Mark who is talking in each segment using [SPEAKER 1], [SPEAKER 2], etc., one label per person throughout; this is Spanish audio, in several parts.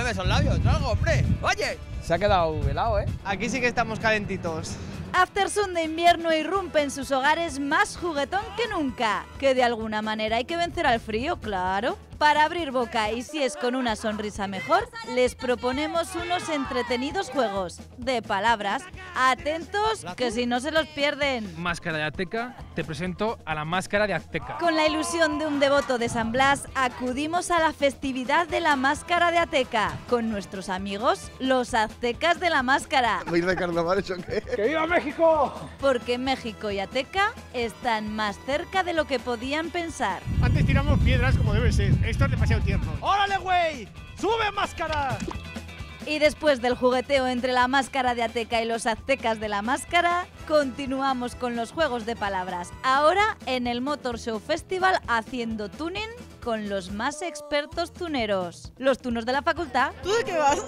[SPEAKER 1] mueve esos labios, algo, hombre. Oye.
[SPEAKER 2] Se ha quedado helado, ¿eh?
[SPEAKER 3] Aquí sí que estamos calentitos.
[SPEAKER 4] Aftersun de invierno irrumpe en sus hogares más juguetón que nunca. Que de alguna manera hay que vencer al frío, claro. Para abrir boca y si es con una sonrisa mejor, les proponemos unos entretenidos juegos de palabras. Atentos, que si no se los pierden.
[SPEAKER 5] Máscara de Azteca, te presento a la máscara de Azteca.
[SPEAKER 4] Con la ilusión de un devoto de San Blas, acudimos a la festividad de la máscara de Ateca, con nuestros amigos, los aztecas de la máscara.
[SPEAKER 6] ¿Vais de carnaval eso qué?
[SPEAKER 5] ¡Que viva México!
[SPEAKER 4] Porque México y Ateca están más cerca de lo que podían pensar.
[SPEAKER 7] Antes tiramos piedras como debe ser. Esto es demasiado tierno.
[SPEAKER 1] ¡Órale, güey! ¡Sube máscara!
[SPEAKER 4] Y después del jugueteo entre la máscara de Ateca y los aztecas de la máscara, continuamos con los juegos de palabras. Ahora en el Motor Show Festival haciendo tuning con los más expertos tuneros. Los tunos de la facultad.
[SPEAKER 3] ¿Tú de qué vas?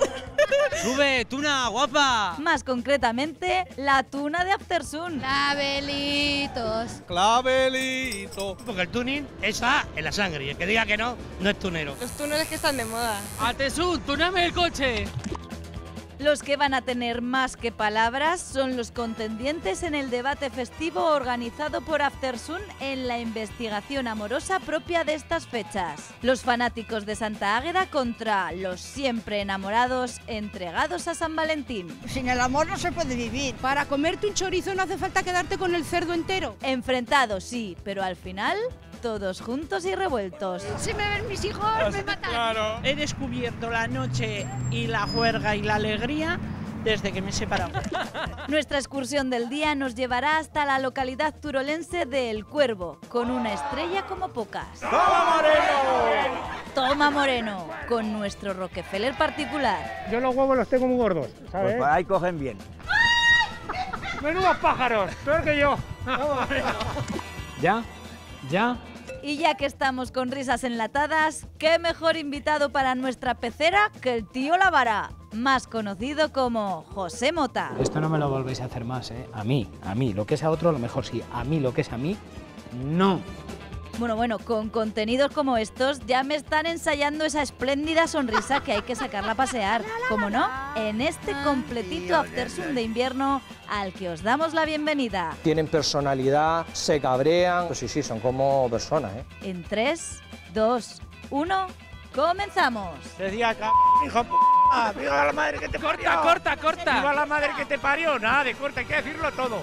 [SPEAKER 1] ¡Sube, tuna, guapa!
[SPEAKER 4] Más concretamente, la tuna de Aftersun.
[SPEAKER 8] Clavelitos.
[SPEAKER 1] ¡Clavelito!
[SPEAKER 7] Porque el tuning está en la sangre y el que diga que no, no es tunero.
[SPEAKER 8] Los túneles que están de moda.
[SPEAKER 5] ¡Atesun, tuname el coche!
[SPEAKER 4] Los que van a tener más que palabras son los contendientes en el debate festivo organizado por Aftersun en la investigación amorosa propia de estas fechas. Los fanáticos de Santa Águeda contra los siempre enamorados entregados a San Valentín.
[SPEAKER 9] Sin el amor no se puede vivir.
[SPEAKER 8] Para comerte un chorizo no hace falta quedarte con el cerdo entero.
[SPEAKER 4] Enfrentados, sí, pero al final todos juntos y revueltos.
[SPEAKER 8] Si me ven mis hijos, me matan.
[SPEAKER 1] Claro.
[SPEAKER 3] He descubierto la noche y la juerga y la alegría desde que me he separado.
[SPEAKER 4] Nuestra excursión del día nos llevará hasta la localidad turolense de El Cuervo, con una estrella como pocas.
[SPEAKER 1] ¡Toma, Moreno!
[SPEAKER 4] Toma Moreno, con nuestro Rockefeller particular.
[SPEAKER 7] Yo los huevos los tengo muy gordos, ¿sabes?
[SPEAKER 2] Pues ahí cogen bien.
[SPEAKER 7] ¡Menudos pájaros! ¡Peor que yo!
[SPEAKER 5] ¿Ya? ¿Ya?
[SPEAKER 4] Y ya que estamos con risas enlatadas, qué mejor invitado para nuestra pecera que el tío La Vara, más conocido como José Mota.
[SPEAKER 10] Esto no me lo volvéis a hacer más, ¿eh? A mí. Lo que es a otro, a lo mejor sí. A mí, lo que es a mí, no.
[SPEAKER 4] Bueno, con contenidos como estos ya me están ensayando esa espléndida sonrisa que hay que sacarla a pasear, como no, en este completito Aftersun de invierno al que os damos la bienvenida.
[SPEAKER 2] Tienen personalidad, se cabrean. Pues sí, son como personas, ¿eh?
[SPEAKER 4] En 3, 2, 1, ¡comenzamos!
[SPEAKER 7] Decía, hijo de p***, viva la madre que te parió.
[SPEAKER 5] ¡Corta!
[SPEAKER 7] Viva la madre que te parió. Nada de corta, hay que decirlo todo.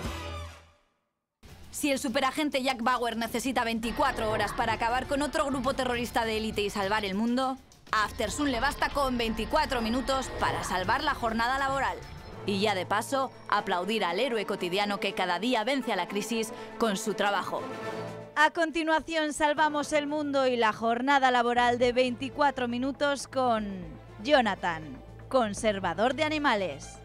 [SPEAKER 11] Si el superagente Jack Bauer necesita 24 horas para acabar con otro grupo terrorista de élite y salvar el mundo, a Aftersun le basta con 24 minutos para salvar la jornada laboral. Y ya de paso, aplaudir al héroe cotidiano que cada día vence a la crisis con su trabajo.
[SPEAKER 4] A continuación salvamos el mundo y la jornada laboral de 24 minutos con Jonathan, conservador de animales.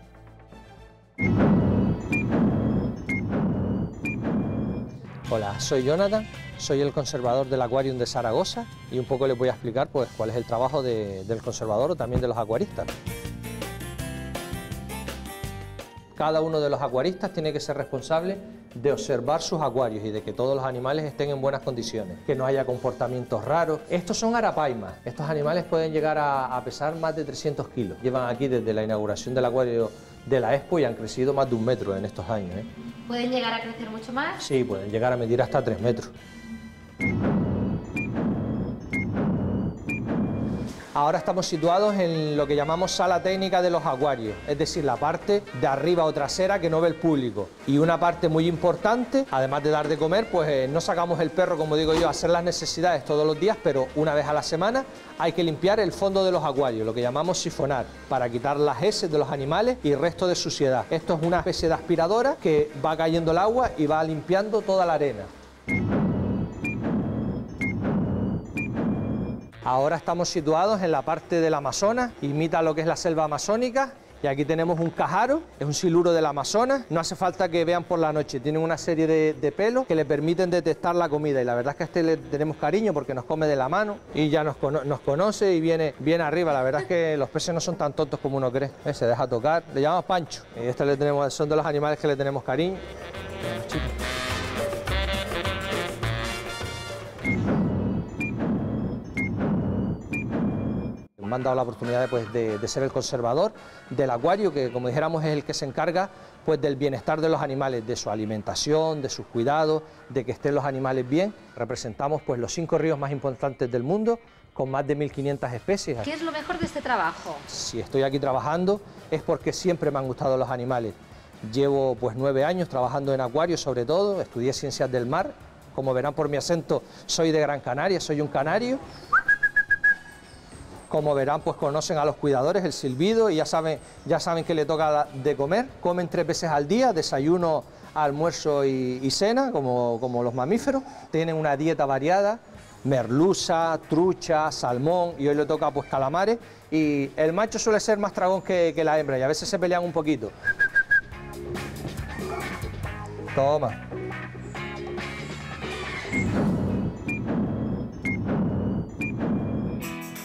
[SPEAKER 2] Hola, soy Jonathan, soy el conservador del Aquarium de Zaragoza y un poco les voy a explicar pues, cuál es el trabajo del conservador o también de los acuaristas. Cada uno de los acuaristas tiene que ser responsable de observar sus acuarios y de que todos los animales estén en buenas condiciones, que no haya comportamientos raros. Estos son arapaimas, estos animales pueden llegar a pesar más de 300 kilos. Llevan aquí desde la inauguración del acuario de la Expo y han crecido más de 1 metro en estos años, ¿eh?
[SPEAKER 8] ¿Pueden llegar a crecer mucho más?
[SPEAKER 2] Sí, pueden llegar a medir hasta 3 metros. Ahora estamos situados en lo que llamamos sala técnica de los acuarios, es decir, la parte de arriba o trasera que no ve el público. Y una parte muy importante, además de dar de comer, pues no sacamos el perro, como digo yo, a hacer las necesidades todos los días, pero una vez a la semana hay que limpiar el fondo de los acuarios, lo que llamamos sifonar, para quitar las heces de los animales y el resto de suciedad. Esto es una especie de aspiradora que va cayendo el agua y va limpiando toda la arena. Ahora estamos situados en la parte del Amazonas, imita lo que es la selva amazónica, y aquí tenemos un cajaro, es un siluro del Amazonas, no hace falta que vean por la noche, tienen una serie de pelos que le permiten detectar la comida y la verdad es que a este le tenemos cariño porque nos come de la mano y ya nos conoce y viene arriba, la verdad es que los peces no son tan tontos como uno cree, se deja tocar, le llamamos Pancho, y son de los animales que le tenemos cariño. Me han dado la oportunidad de ser el conservador del acuario, que como dijéramos es el que se encarga pues del bienestar de los animales, de su alimentación, de sus cuidados, de que estén los animales bien. Representamos pues los 5 ríos más importantes del mundo, con más de 1500 especies.
[SPEAKER 6] ¿Qué es lo mejor de este trabajo?
[SPEAKER 2] Si estoy aquí trabajando es porque siempre me han gustado los animales. Llevo pues 9 años trabajando en acuarios sobre todo, estudié ciencias del mar. Como verán por mi acento, soy de Gran Canaria, soy un canario. Como verán, pues conocen a los cuidadores, el silbido, y ya saben que le toca de comer. Comen 3 veces al día, desayuno, almuerzo y cena, como los mamíferos. Tienen una dieta variada, merluza, trucha, salmón, y hoy le toca pues calamares. Y el macho suele ser más tragón que la hembra, y a veces se pelean un poquito. Toma.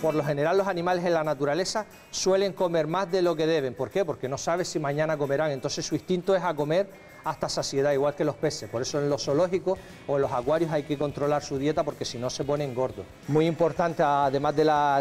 [SPEAKER 2] Por lo general los animales en la naturaleza suelen comer más de lo que deben. ¿Por qué? Porque no saben si mañana comerán, entonces su instinto es a comer hasta saciedad, igual que los peces. Por eso en los zoológicos o en los acuarios hay que controlar su dieta, porque si no se ponen gordos. Muy importante, además de la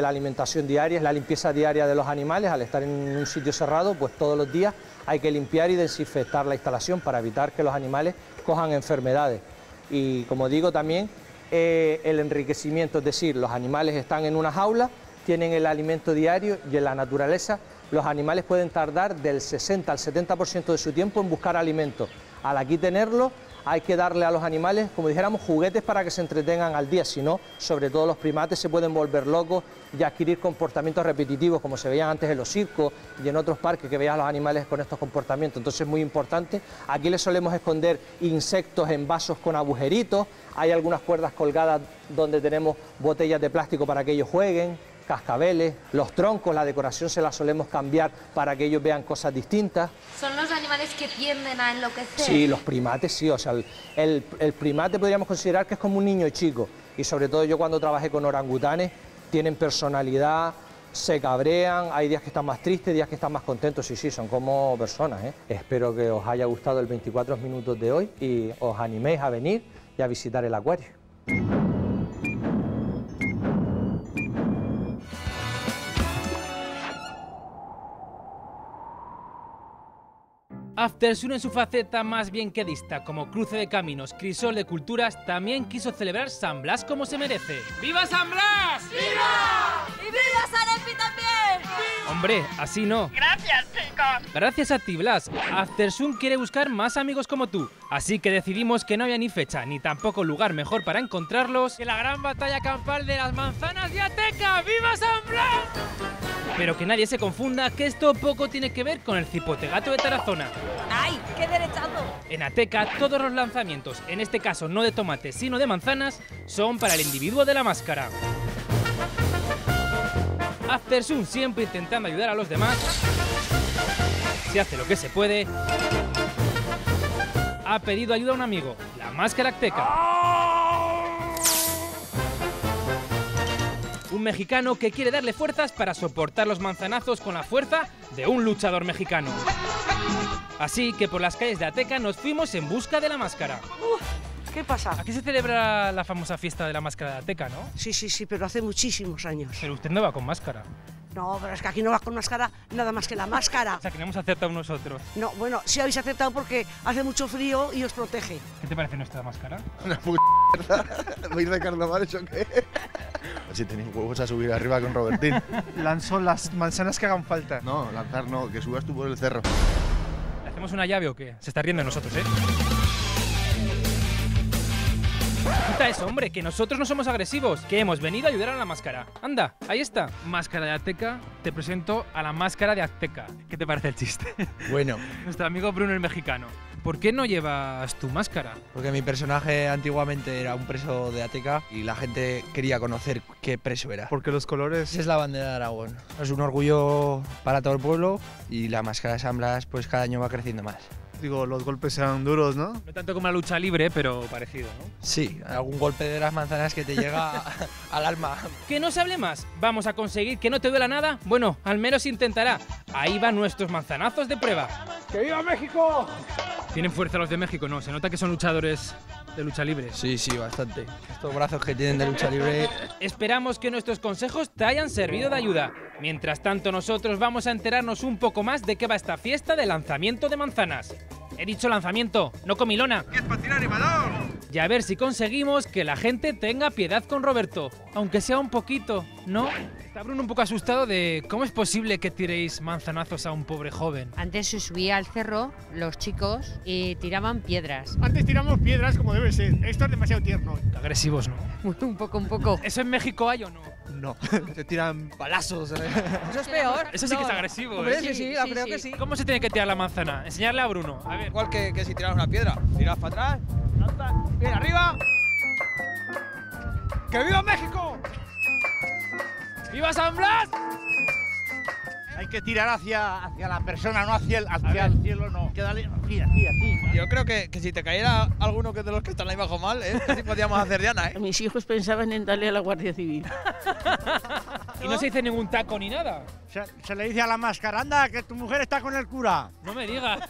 [SPEAKER 2] alimentación diaria, es la limpieza diaria de los animales. Al estar en un sitio cerrado, pues todos los días hay que limpiar y desinfectar la instalación para evitar que los animales cojan enfermedades. Y como digo también, el enriquecimiento, es decir, los animales están en una jaula, tienen el alimento diario, y en la naturaleza los animales pueden tardar del 60 al 70% de su tiempo en buscar alimento. Al aquí tenerlo, hay que darle a los animales, como dijéramos, juguetes para que se entretengan al día, si no, sobre todo los primates se pueden volver locos y adquirir comportamientos repetitivos, como se veían antes en los circos y en otros parques, que veían a los animales con estos comportamientos. Entonces es muy importante. Aquí les solemos esconder insectos en vasos con agujeritos, hay algunas cuerdas colgadas donde tenemos botellas de plástico para que ellos jueguen, cascabeles, los troncos, la decoración se la solemos cambiar para que ellos vean cosas distintas.
[SPEAKER 6] ¿Son los animales que tienden a enloquecer?
[SPEAKER 2] Sí, los primates sí, o sea, el primate podríamos considerar que es como un niño chico, y sobre todo yo cuando trabajé con orangutanes, tienen personalidad, se cabrean, hay días que están más tristes, días que están más contentos, sí, son como personas, ¿eh? Espero que os haya gustado el 24 minutos de hoy y os animéis a venir y a visitar el acuario.
[SPEAKER 5] Aftersun, en su faceta más bien quedista, como cruce de caminos, crisol de culturas, también quiso celebrar San Blas como se merece. ¡Viva San Blas!
[SPEAKER 4] ¡Viva! ¡Y viva San Epi también!
[SPEAKER 5] Hombre, así no.
[SPEAKER 3] Gracias, chicos.
[SPEAKER 5] Gracias a ti, Blas. Aftersun quiere buscar más amigos como tú, así que decidimos que no había ni fecha ni tampoco lugar mejor para encontrarlos que la gran batalla campal de las manzanas de Ateca. ¡Viva San Blas! Pero que nadie se confunda, que esto poco tiene que ver con el cipotegato de Tarazona.
[SPEAKER 4] ¡Ay, qué derechazo!
[SPEAKER 5] En Ateca, todos los lanzamientos, en este caso no de tomates sino de manzanas, son para el individuo de la máscara. Aftersun, siempre intentando ayudar a los demás, se hace lo que se puede, ha pedido ayuda a un amigo, la máscara Azteca. Un mexicano que quiere darle fuerzas para soportar los manzanazos con la fuerza de un luchador mexicano. Así que por las calles de Ateca nos fuimos en busca de la máscara.
[SPEAKER 9] ¿Qué pasa?
[SPEAKER 5] Aquí se celebra la famosa fiesta de la máscara de Ateca, ¿no?
[SPEAKER 9] Sí, pero hace muchísimos años.
[SPEAKER 5] Pero usted no va con máscara.
[SPEAKER 9] No, pero es que aquí no vas con máscara, nada más que la máscara.
[SPEAKER 5] O sea, que no hemos acertado nosotros.
[SPEAKER 9] No, bueno, sí habéis acertado porque hace mucho frío y os protege.
[SPEAKER 5] ¿Qué te parece nuestra máscara?
[SPEAKER 12] Una puta mierda. ¿Vais de carnavales o qué? Si tenéis huevos a subir arriba con Robertín.
[SPEAKER 1] Lanzo las manzanas que hagan falta.
[SPEAKER 12] No, lanzar no, que subas tú por el cerro.
[SPEAKER 5] ¿Le hacemos una llave o qué? Se está riendo de nosotros, ¿eh? Quita eso, hombre, que nosotros no somos agresivos, que hemos venido a ayudar a la máscara. Anda, ahí está. Máscara de Ateca, te presento a la máscara de Azteca. ¿Qué te parece el chiste?
[SPEAKER 13] Bueno.
[SPEAKER 5] Nuestro amigo Bruno el mexicano. ¿Por qué no llevas tu máscara?
[SPEAKER 13] Porque mi personaje antiguamente era un preso de Ateca y la gente quería conocer qué preso era.
[SPEAKER 1] Porque los colores...
[SPEAKER 13] Esa es la bandera de Aragón. Es un orgullo para todo el pueblo y la máscara de San Blas pues cada año va creciendo más.
[SPEAKER 1] Digo, los golpes eran duros, ¿no?
[SPEAKER 5] No tanto como la lucha libre, pero parecido, ¿no?
[SPEAKER 13] Sí, algún golpe de las manzanas que te llega al alma.
[SPEAKER 5] Que no se hable más. ¿Vamos a conseguir que no te duela nada? Bueno, al menos intentará. Ahí van nuestros manzanazos de prueba.
[SPEAKER 1] ¡Que viva México!
[SPEAKER 5] Tienen fuerza los de México, ¿no? Se nota que son luchadores de lucha libre.
[SPEAKER 13] Sí, bastante. Estos brazos que tienen de lucha libre.
[SPEAKER 5] Esperamos que nuestros consejos te hayan servido de ayuda. Mientras tanto, nosotros vamos a enterarnos un poco más de qué va esta fiesta de lanzamiento de manzanas. He dicho lanzamiento, no comilona.
[SPEAKER 14] ¿Qué es para tirar animador?
[SPEAKER 5] Y a ver si conseguimos que la gente tenga piedad con Roberto, aunque sea un poquito, ¿no? Está Bruno un poco asustado de cómo es posible que tiréis manzanazos a un pobre joven.
[SPEAKER 15] Antes se subía al cerro los chicos y tiraban piedras.
[SPEAKER 16] Antes tiramos piedras como debe ser. Esto es demasiado tierno.
[SPEAKER 5] Agresivos, ¿no?
[SPEAKER 15] Un poco.
[SPEAKER 5] ¿Eso en México hay o no?
[SPEAKER 1] No, se tiran palazos.
[SPEAKER 9] Eso es peor.
[SPEAKER 5] Eso sí que es agresivo.
[SPEAKER 9] Hombre,
[SPEAKER 5] ¿eh?
[SPEAKER 9] sí, creo que sí.
[SPEAKER 5] ¿Cómo se tiene que tirar la manzana? Enseñarle a Bruno. A ver.
[SPEAKER 13] Igual que si tiras una piedra. Tiras para atrás. Bien, arriba. ¡Que viva México!
[SPEAKER 5] ¡Viva San Blas!
[SPEAKER 7] Hay que tirar hacia la persona, no hacia el cielo, no. Que dale así.
[SPEAKER 13] Yo creo que si te cayera alguno de los que están ahí bajo mal, casi podíamos hacer Diana, ¿eh?
[SPEAKER 9] Mis hijos pensaban en darle a la Guardia Civil.
[SPEAKER 5] Y no se dice ningún taco ni nada.
[SPEAKER 7] Se le dice a la máscara, anda, que tu mujer está con el cura.
[SPEAKER 5] No me digas.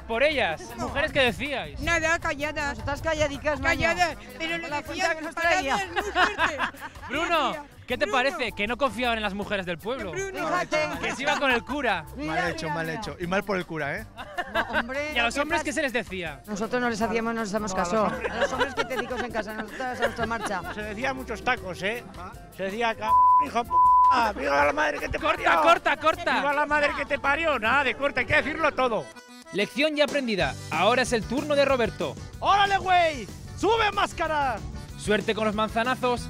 [SPEAKER 5] Por ellas, mujeres que decíais.
[SPEAKER 8] Nada, calladas.
[SPEAKER 9] Estás calladicas,
[SPEAKER 8] Calladas, pero lo
[SPEAKER 9] la
[SPEAKER 8] decían
[SPEAKER 9] que nos traía.
[SPEAKER 8] palabras muy fuertes.
[SPEAKER 5] Bruno, ¿qué te parece? Que no confiaban en las mujeres del pueblo.
[SPEAKER 9] Fíjate.
[SPEAKER 5] Que se iba con el cura.
[SPEAKER 1] Mal hecho. Y mal por el cura, ¿eh?
[SPEAKER 9] No, hombre,
[SPEAKER 5] ¿Y a los hombres qué se les decía?
[SPEAKER 9] Nosotros no les hacíamos, no les hacemos caso. A los hombres que te dedicos en casa, nosotros a nuestra marcha.
[SPEAKER 7] Se decía muchos tacos, ¿eh? Se decía, hijo p***, viva la madre que te parió.
[SPEAKER 5] Corta.
[SPEAKER 7] Viva la madre que te parió. Nada de corta, hay que decirlo todo.
[SPEAKER 5] Lección ya aprendida. Ahora es el turno de Roberto.
[SPEAKER 7] ¡Órale, güey! ¡Sube, máscara!
[SPEAKER 5] Suerte con los manzanazos.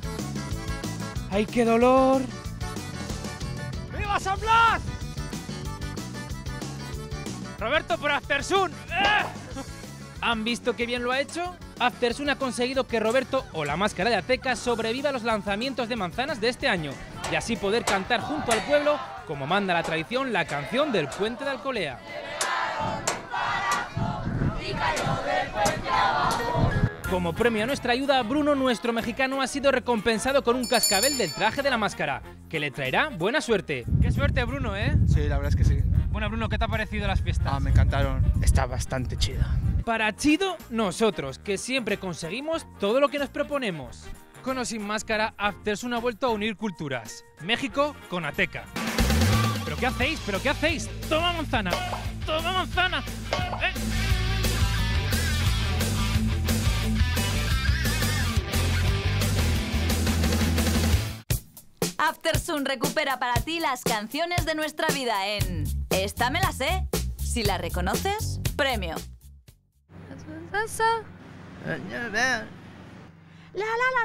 [SPEAKER 5] ¡Ay, qué dolor!
[SPEAKER 7] ¡Viva San Blas!
[SPEAKER 5] ¡Roberto por Aftersun! ¿Han visto qué bien lo ha hecho? Aftersun ha conseguido que Roberto, o la máscara de Ateca, sobreviva a los lanzamientos de manzanas de este año y así poder cantar junto al pueblo, como manda la tradición, la canción del Puente de Alcolea. Como premio a nuestra ayuda, Bruno, nuestro mexicano, ha sido recompensado con un cascabel del traje de la máscara, que le traerá buena suerte. ¡Qué suerte, Bruno, eh!
[SPEAKER 1] Sí, la verdad es que sí.
[SPEAKER 5] Bueno, Bruno, ¿qué te ha parecido las fiestas?
[SPEAKER 1] Me encantaron. Está bastante chida.
[SPEAKER 5] Para chido, nosotros, que siempre conseguimos todo lo que nos proponemos. Con o sin máscara, Aftersun ha vuelto a unir culturas. México con Ateca. ¿Pero qué hacéis? ¿Pero qué hacéis? ¡Toma manzana! ¡Toma manzana!
[SPEAKER 11] Aftersun recupera para ti las canciones de nuestra vida en Esta me la sé. Si la reconoces, premio.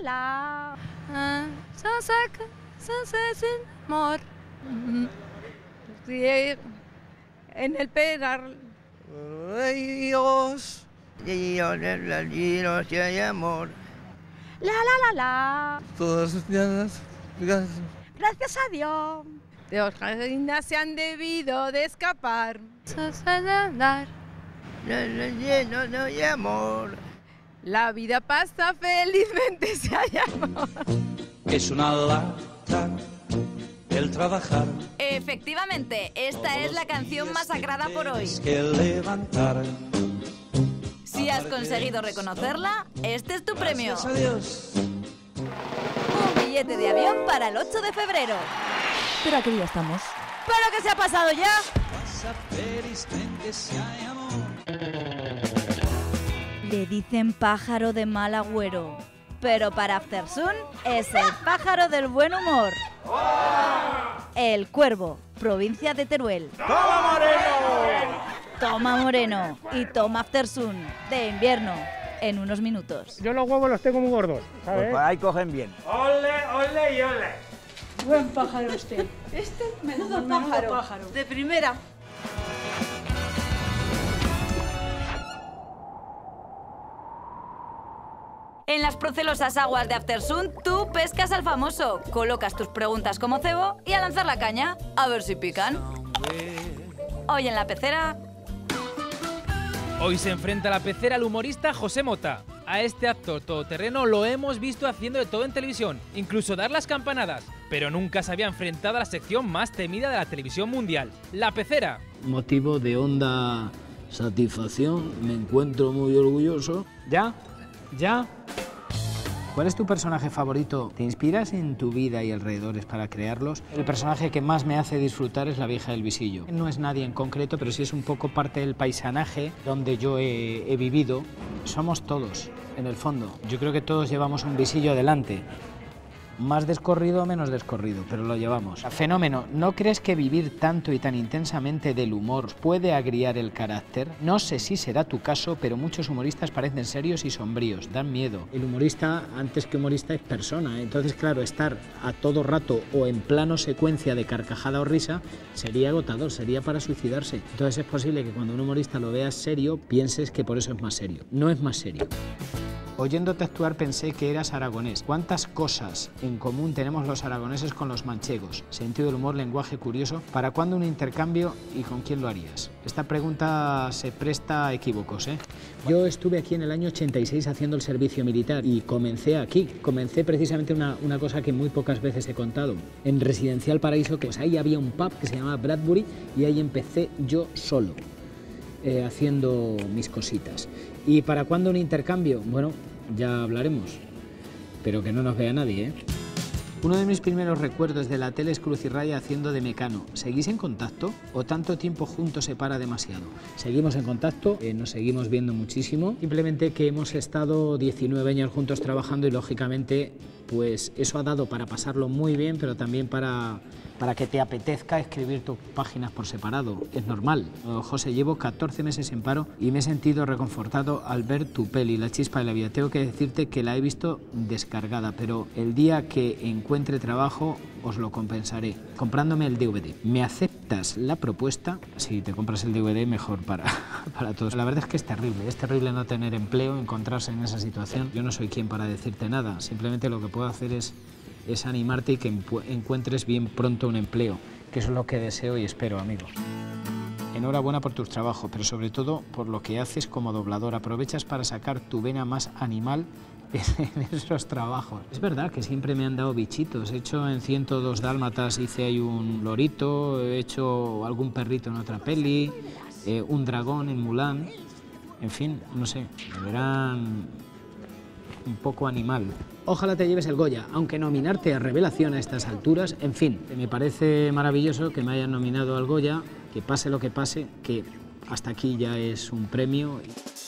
[SPEAKER 8] La. Amor. En el pedal.
[SPEAKER 12] Dios. Dios y hay amor.
[SPEAKER 8] La.
[SPEAKER 12] Todas sus días.
[SPEAKER 8] Gracias a Dios. Dos reinas se han debido de escapar.
[SPEAKER 12] Lleno de amor.
[SPEAKER 8] La vida pasa felizmente si hay amor.
[SPEAKER 17] Es una lata el trabajar.
[SPEAKER 11] Efectivamente, esta es la canción masacrada por hoy.
[SPEAKER 17] Que levantar.
[SPEAKER 11] Si has conseguido reconocerla, este es tu premio.
[SPEAKER 17] Gracias a Dios.
[SPEAKER 4] Un billete de avión para el 8 de febrero. ¿Pero a qué día estamos? ¿Pero qué se ha pasado ya?
[SPEAKER 17] Pasa felizmente si hay amor.
[SPEAKER 4] Le dicen pájaro de mal agüero, pero para Aftersun es el pájaro del buen humor. El Cuervo, provincia de Teruel.
[SPEAKER 7] ¡Toma, Moreno!
[SPEAKER 4] Toma, Moreno, y toma Aftersun, de invierno, en unos minutos.
[SPEAKER 16] Yo los huevos los tengo muy gordos, ¿sabes?
[SPEAKER 18] Pues por ahí cogen bien.
[SPEAKER 7] ¡Ole y ole!
[SPEAKER 8] Buen pájaro usted. Menudo pájaro. De primera.
[SPEAKER 11] En las procelosas aguas de Aftersun, tú pescas al famoso, colocas tus preguntas como cebo y a lanzar la caña, a ver si pican. Hoy en la pecera...
[SPEAKER 5] Hoy se enfrenta a la pecera el humorista José Mota. A este actor todoterreno lo hemos visto haciendo de todo en televisión, incluso dar las campanadas, pero nunca se había enfrentado a la sección más temida de la televisión mundial, la pecera.
[SPEAKER 10] Motivo de honda satisfacción, me encuentro muy orgulloso. ¿Ya? ¿Ya? ¿Cuál es tu personaje favorito? ¿Te inspiras en tu vida y alrededores para crearlos? El personaje que más me hace disfrutar es la vieja del visillo. No es nadie en concreto, pero sí es un poco parte del paisanaje donde yo he vivido. Somos todos, en el fondo. Yo creo que todos llevamos un visillo adelante. Más descorrido o menos descorrido, pero lo llevamos. Fenómeno, ¿no crees que vivir tanto y tan intensamente del humor puede agriar el carácter? No sé si será tu caso, pero muchos humoristas parecen serios y sombríos, dan miedo. El humorista, antes que humorista, es persona, entonces claro, estar a todo rato o en plano secuencia de carcajada o risa sería agotador, sería para suicidarse. Entonces es posible que cuando un humorista lo veas serio, pienses que por eso es más serio. No es más serio. Oyéndote actuar pensé que eras aragonés. ¿Cuántas cosas en común tenemos los aragoneses con los manchegos? Sentido del humor, lenguaje curioso. ¿Para cuándo un intercambio y con quién lo harías? Esta pregunta se presta a equívocos, ¿eh? Yo estuve aquí en el año 86 haciendo el servicio militar y comencé aquí. Comencé precisamente una cosa que muy pocas veces he contado. En Residencial Paraíso, que pues ahí había un pub que se llamaba Bradbury y ahí empecé yo solo. Haciendo mis cositas. ¿Y para cuándo un intercambio? Bueno, ya hablaremos, pero que no nos vea nadie, ¿eh? Uno de mis primeros recuerdos de la tele es Cruz y Raya haciendo de Mecano. ¿Seguís en contacto o tanto tiempo juntos se para demasiado? Seguimos en contacto, nos seguimos viendo muchísimo. Simplemente que hemos estado 19 años juntos trabajando y lógicamente pues eso ha dado para pasarlo muy bien, pero también para que te apetezca escribir tus páginas por separado. Es normal. José, llevo 14 meses en paro y me he sentido reconfortado al ver tu peli, La chispa de la vida. Tengo que decirte que la he visto descargada, pero el día que encuentre trabajo os lo compensaré comprándome el DVD. ¿Me aceptas la propuesta? Si te compras el DVD, mejor para todos. La verdad es que es terrible no tener empleo, encontrarse en esa situación. Yo no soy quien para decirte nada, simplemente lo que puedo hacer es animarte y que encuentres bien pronto un empleo, que eso es lo que deseo y espero, amigo. Enhorabuena por tus trabajos, pero sobre todo por lo que haces como doblador. Aprovechas para sacar tu vena más animal en esos trabajos. Es verdad que siempre me han dado bichitos. He hecho en 102 Dálmatas, hice ahí un lorito, he hecho algún perrito en otra peli, un dragón en Mulan. En fin, no sé, me verán un poco animal. Ojalá te lleves el Goya, aunque nominarte a Revelación a estas alturas, en fin, me parece maravilloso que me hayan nominado al Goya, que pase lo que pase, que hasta aquí ya es un premio.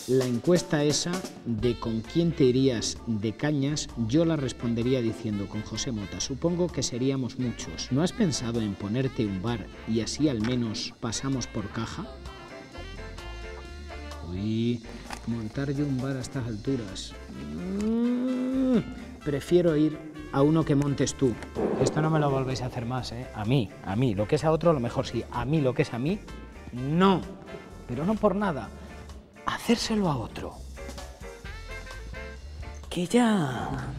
[SPEAKER 10] La encuesta esa de con quién te irías de cañas, yo la respondería diciendo con José Mota, supongo que seríamos muchos. ¿No has pensado en ponerte un bar y así al menos pasamos por caja? Uy, montar yo un bar a estas alturas. Prefiero ir a uno que montes tú. Esto no me lo volvéis a hacer más, ¿eh? A mí. Lo que es a otro, a lo mejor sí. A mí, lo que es a mí, no. Pero no por nada. Hacérselo a otro. Que ya...